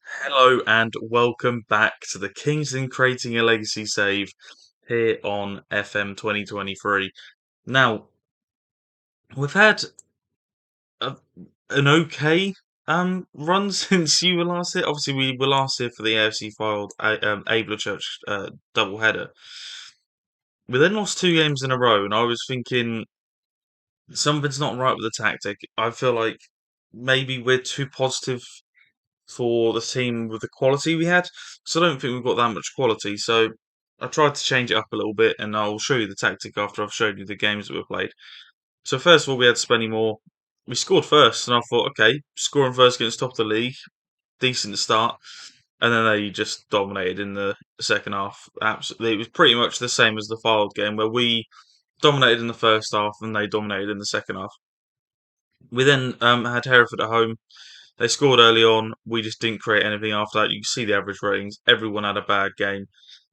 Hello and welcome back to the Kings in Creating a Legacy save here on FM 2023. Now, we've had a, an okay run since you were last here. Obviously, we were last here for the AFC filed Abler Church double header. We then lost two games in a row, and I was thinking something's not right with the tactic. I feel like maybe we're too positive for the team with the quality we had. So I don't think we've got that much quality. So I tried to change it up a little bit, and I'll show you the tactic after I've showed you the games that we played. So first of all, we had Spennymoor. We scored first, and I thought, okay, scoring first against top of the league, decent start. And then they just dominated in the second half. Absolutely, it was pretty much the same as the Filed game, where we dominated in the first half and they dominated in the second half. We then had Hereford at home. They scored early on. We just didn't create anything after that. You can see the average ratings. Everyone had a bad game.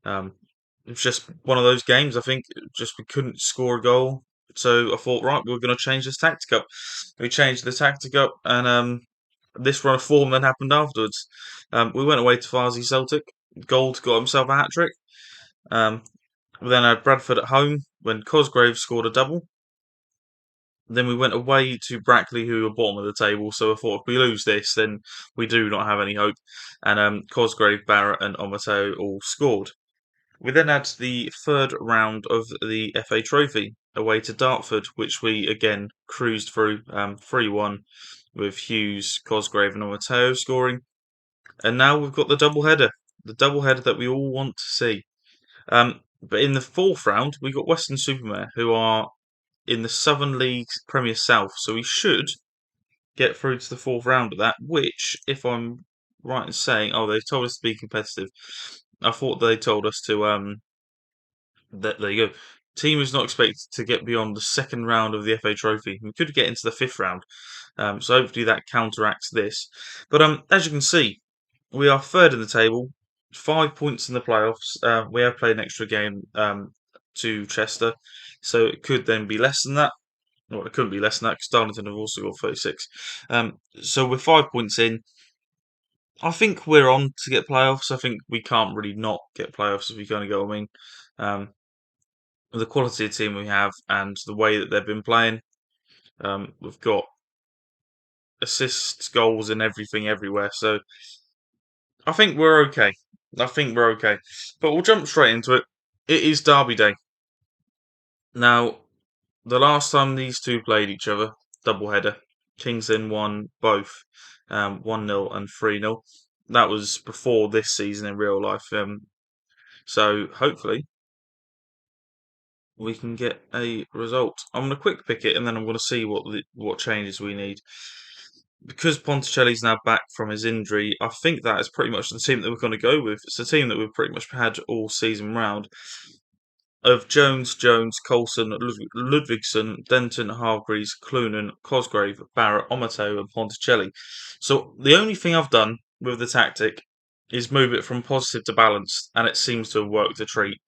Um, it was just one of those games. I think just we couldn't score a goal. So I thought, right, we're going to change this tactic up. We changed the tactic up, and this run of form then happened afterwards. We went away to Farsi Celtic. Gold got himself a hat trick. Um, we then had Bradford at home when Cosgrave scored a double. Then we went away to Brackley, who are bottom of the table. So I thought if we lose this, then we do not have any hope. And Cosgrave, Barrett, and Omato all scored. We then had the third round of the FA Trophy away to Dartford, which we again cruised through 3-1 with Hughes, Cosgrave, and Omato scoring. And now we've got the double header that we all want to see. But in the fourth round, we got Western-super-Mare, who are in the Southern League Premier South, so we should get through to the fourth round of that. Which, if I'm right in saying, they told us to be competitive. I thought they told us to there you go. Team is not expected to get beyond the second round of the FA Trophy. We could get into the fifth round, so hopefully that counteracts this. But as you can see, we are third in the table, 5 points in the playoffs. We have played an extra game to Chester, so it could then be less than that. Well, it couldn't be less than that because Darlington have also got 36. So we're 5 points in. I think we're on to get playoffs. I think we can't really not get playoffs if we kind of go. I mean, with the quality of team we have and the way that they've been playing, we've got assists, goals, and everything everywhere. So I think we're okay. I think we're okay. But we'll jump straight into it. It is Derby Day. Now, the last time these two played each other, doubleheader, Kings then won both 1-0 and 3-0. That was before this season in real life. So hopefully we can get a result. I'm going to quick pick it and then I'm going to see what changes we need. Because Ponticelli's now back from his injury, I think that is pretty much the team that we're going to go with. It's the team that we've pretty much had all season round. Of Jones, Coulson, Ludvigson, Denton, Hargreaves, Clunan, Cosgrave, Barrett, Omato, and Ponticelli. So the only thing I've done with the tactic is move it from positive to balanced, and it seems to have worked a treat.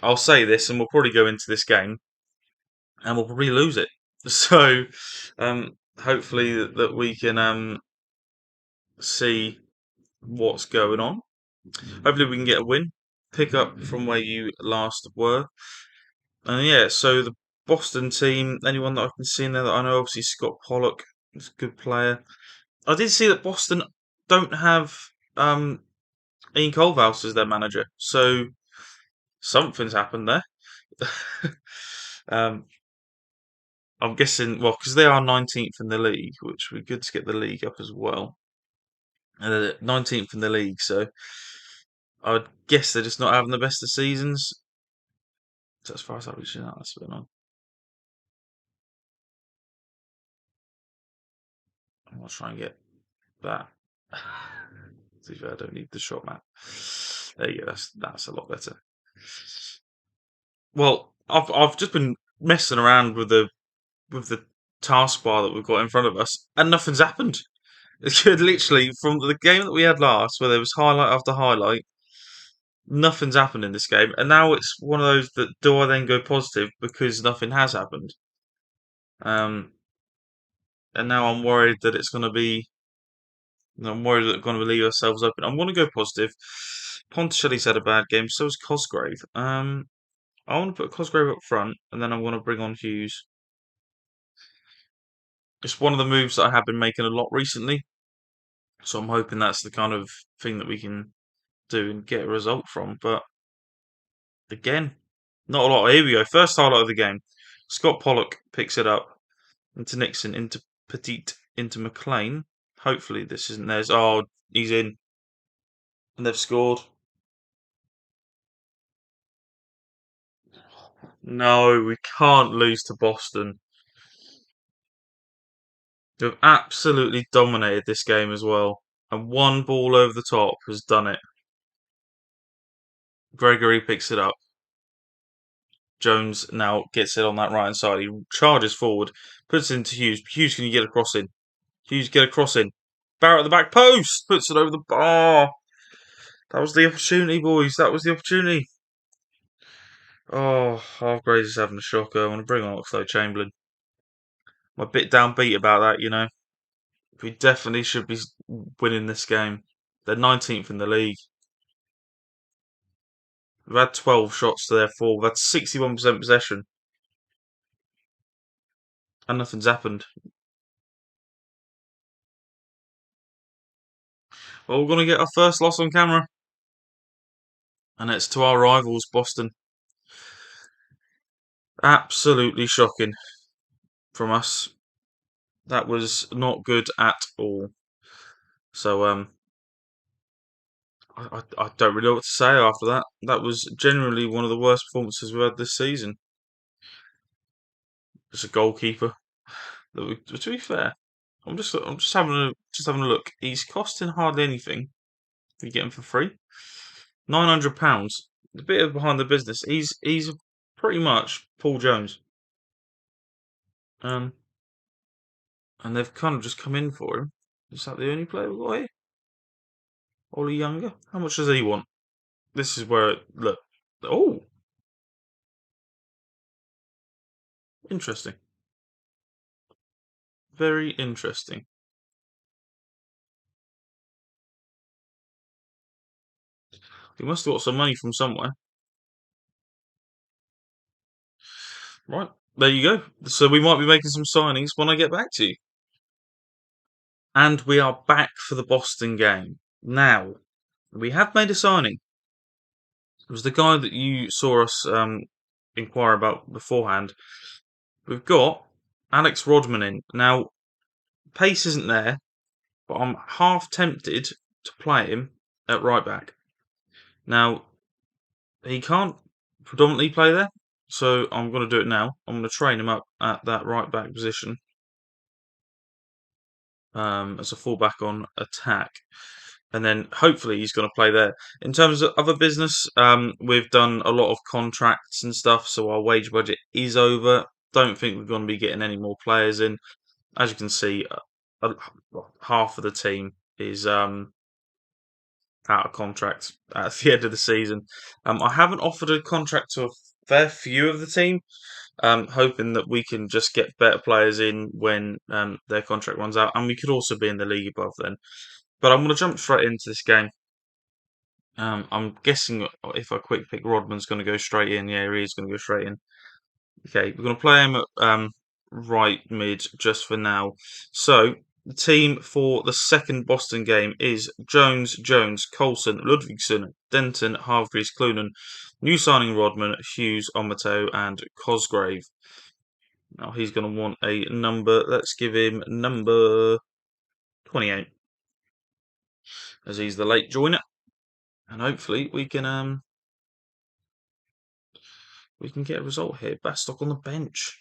I'll say this, and we'll probably go into this game, and we'll probably lose it. So hopefully that we can see what's going on. Hopefully we can get a win, pick up from where you last were. And yeah, so the Boston team, anyone that I can see in there that I know, obviously Scott Pollock is a good player. I did see that Boston don't have Ian Colvhouse as their manager, so something's happened there. um, I'm guessing, well, because they are 19th in the league, which would be good to get the league up as well. 19th in the league, so I would guess they're just not having the best of seasons. So as far as I'm concerned, that's a bit on. I'll try and get that. To be fair, I don't need the shot map. There you go. That's a lot better. Well, I've just been messing around with the taskbar that we've got in front of us, and nothing's happened. Literally, from the game that we had last, where there was highlight after highlight, nothing's happened in this game, and now it's one of those that do I then go positive because nothing has happened? And now I'm worried that it's going to be I'm worried that we're going to leave ourselves open. I want to go positive. Ponticelli's had a bad game, so has Cosgrave. I want to put Cosgrave up front, and then I want to bring on Hughes. It's one of the moves that I have been making a lot recently, so I'm hoping that's the kind of thing that we can do and get a result from. But again, not a lot. Here we go. First highlight of the game. Scott Pollock picks it up into Nixon, into Petit, into McLean. Hopefully this isn't theirs. Oh, he's in. And they've scored. No, we can't lose to Boston. They've absolutely dominated this game as well. And one ball over the top has done it. Gregory picks it up. Jones now gets it on that right hand side. He charges forward, puts it into Hughes. Hughes, can you get a cross in? Hughes, get a cross in. Barrett at the back post, puts it over the bar. That was the opportunity, boys. That was the opportunity. Oh, Hargraves is having a shocker. I want to bring on Oxlade-Chamberlain. I'm a bit downbeat about that, you know. We definitely should be winning this game. They're 19th in the league. We've had 12 shots to their 4. We've had 61% possession. And nothing's happened. Well, we're going to get our first loss on camera. And it's to our rivals, Boston. Absolutely shocking from us. That was not good at all. So, I don't really know what to say after that. That was genuinely one of the worst performances we've had this season. As a goalkeeper. To be fair, I'm just having a look. He's costing hardly anything. You get him for free. £900. A bit of behind the business. He's pretty much Paul Jones. Um, and they've kind of just come in for him. Is that the only player we've got here? Ollie Younger? How much does he want? This is where look. Oh, interesting. Very interesting. He must have got some money from somewhere. Right. There you go. So we might be making some signings when I get back to you. And we are back for the Boston game. Now, we have made a signing. It was the guy that you saw us inquire about beforehand. We've got Alex Rodman in. Now, pace isn't there, but I'm half tempted to play him at right back. Now, he can't predominantly play there, so I'm going to do it now. I'm going to train him up at that right back position as a fullback on attack. And then hopefully he's going to play there. In terms of other business, we've done a lot of contracts and stuff, so our wage budget is over. Don't think we're going to be getting any more players in. As you can see, half of the team is out of contract at the end of the season. I haven't offered a contract to a fair few of the team, hoping that we can just get better players in when their contract runs out, and we could also be in the league above then. But I'm going to jump straight into this game. I'm guessing if I quick pick, Rodman's going to go straight in. Yeah, he is going to go straight in. Okay, we're going to play him at right mid just for now. So the team for the second Boston game is Jones, Coulson, Ludvigsen, Denton, Hargreaves, Clunan, new signing Rodman, Hughes, Omato, and Cosgrave. Now he's going to want a number. Let's give him number 28, as he's the late joiner, and hopefully we can get a result here. Bastock on the bench.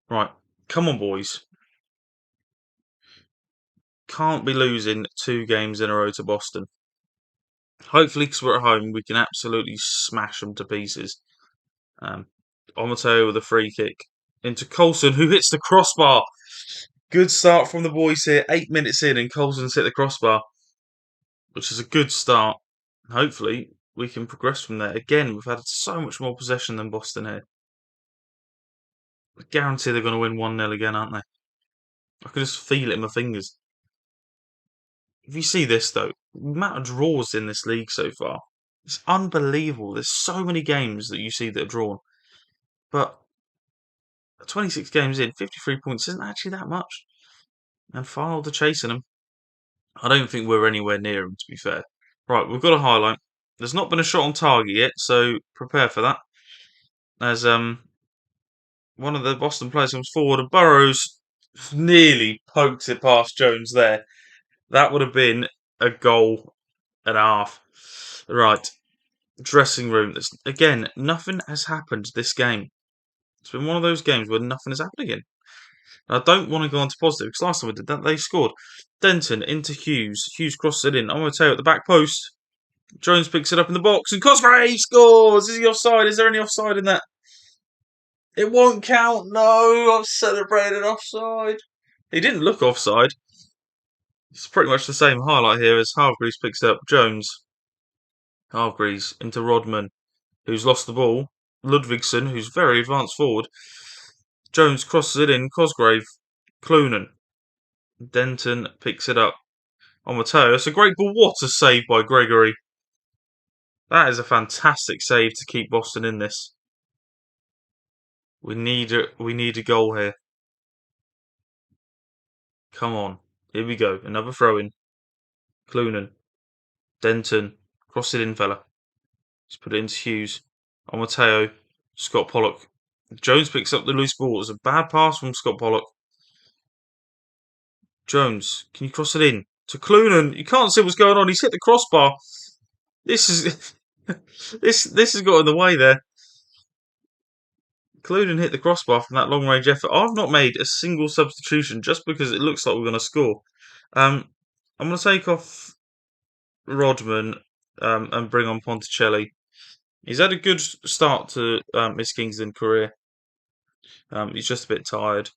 Right, come on, boys. Can't be losing 2 games in a row to Boston. Hopefully, because we're at home, we can absolutely smash them to pieces. Omato with a free kick into Coulson, who hits the crossbar. Good start from the boys here. 8 minutes in, and Coulson's hit the crossbar, which is a good start. Hopefully, we can progress from there. Again, we've had so much more possession than Boston here. I guarantee they're going to win 1-0 again, aren't they? I can just feel it in my fingers. if you see this though, the amount of draws in this league so far, it's unbelievable. There's so many games that you see that are drawn, but 26 games in, 53 points isn't actually that much, and Fylde are chasing them. I don't think we're anywhere near them, to be fair. Right, we've got a highlight. There's not been a shot on target yet, so prepare for that. As one of the Boston players comes forward, and Burrows nearly pokes it past Jones there. That would have been a goal and a half. Right, dressing room. Again, nothing has happened this game. It's been one of those games where nothing has happened again. And I don't want to go on to positive because last time we did that, they scored. Denton into Hughes. Hughes crosses it in. I'm going to tell you at the back post. Jones picks it up in the box and Cosgrave scores. Is he offside? Is there any offside in that? It won't count. No, I've celebrated offside. He didn't look offside. It's pretty much the same highlight here as Hargreaves picks up Jones. Hargreaves into Rodman, who's lost the ball. Ludvigsson, who's very advanced forward. Jones crosses it in. Cosgrave. Clunan. Denton picks it up on Mateo. It's a great ball. What a save by Gregory. That is a fantastic save to keep Boston in this. We need a goal here. Come on. Here we go. Another throw in. Clunan. Denton. Cross it in, fella. Let's put it into Hughes. On Mateo. Scott Pollock. Jones picks up the loose ball. It's a bad pass from Scott Pollock. Jones. Can you cross it in? To Clunan. You can't see what's going on. He's hit the crossbar. This is... this has got in the way there. Clunan hit the crossbar from that long-range effort. I've not made a single substitution just because it looks like we're going to score. I'm going to take off Rodman and bring on Ponticelli. He's had a good start to his Kingsland career. He's just a bit tired.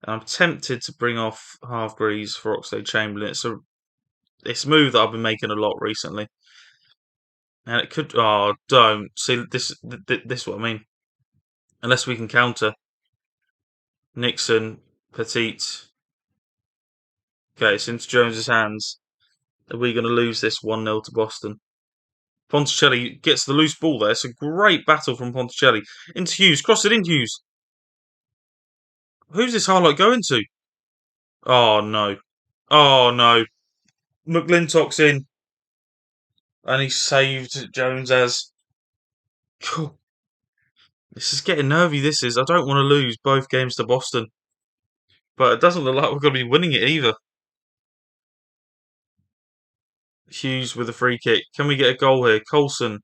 I'm tempted to bring off Hargreaves for Oxlade-Chamberlain. It's a move that I've been making a lot recently. And it could... Oh, don't. See, this is what I mean. Unless we can counter. Nixon, Petit. Okay, it's into Jones's hands. Are we going to lose this 1-0 to Boston? Ponticelli gets the loose ball there. It's a great battle from Ponticelli. Into Hughes. Cross it in, Hughes. Who's this highlight going to? Oh, no. Oh, no. McLintock's in. And he saved Jones as... This is getting nervy, this is. I don't want to lose both games to Boston. But it doesn't look like we're going to be winning it either. Hughes with a free kick. Can we get a goal here? Coulson.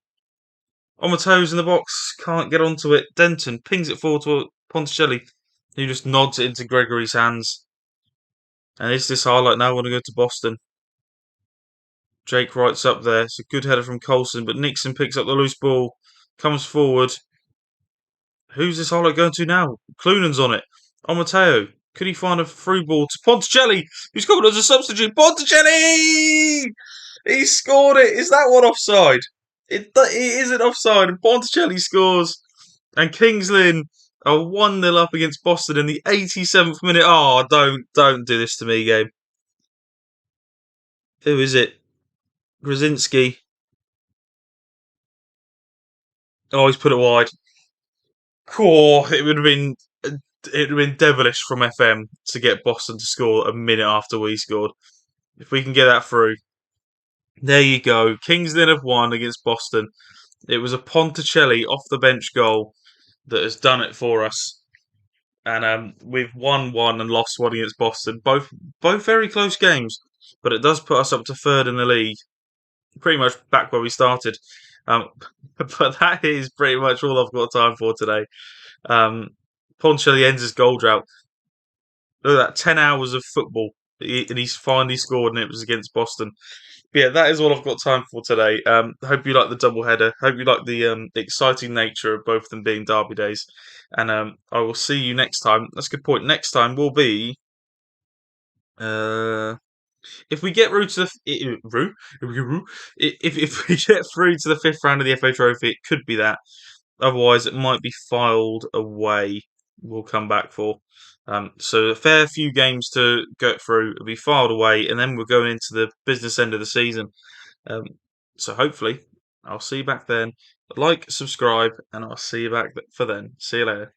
On my toes in the box. Can't get onto it. Denton pings it forward to Ponticelli, who just nods it into Gregory's hands. And is this highlight now going to go to Boston? Jake Wright's up there. It's a good header from Coulson, but Nixon picks up the loose ball. Comes forward. Who's this highlight going to now? Clunan's on it. On Matteo. Could he find a through ball to Ponticelli, who's coming as a substitute? Ponticelli! He scored it. Is that one offside? It isn't offside. And Ponticelli scores. And Kings Lynn are 1-0 up against Boston in the 87th minute. Oh, don't do this to me, game. Who is it? Grzinski. Oh, he's put it wide. Cool. It would have been devilish from FM to get Boston to score a minute after we scored. If we can get that through. There you go. Kings Lynn have won against Boston. It was a Ponticelli off the bench goal that has done it for us. And we've won one and lost one against Boston. Both very close games, but it does put us up to third in the league. Pretty much back where we started. But that is pretty much all I've got time for today. Ponticelli ends his goal drought. Look at that, 10 hours of football. And he's finally scored, and it was against Boston. But yeah, that is all I've got time for today. Hope you like the double header. Hope you like the exciting nature of both of them being derby days. And I will see you next time. That's a good point. Next time will be... if we get through to the if we get through to the 5th round of the FA Trophy, it could be that. Otherwise, it might be Filed away. we'll come back for. So a fair few games to get through. It'll be filed away, and then we're going into the business end of the season. Um, so hopefully, I'll see you back then. Like, subscribe, and I'll see you back for then. See you later.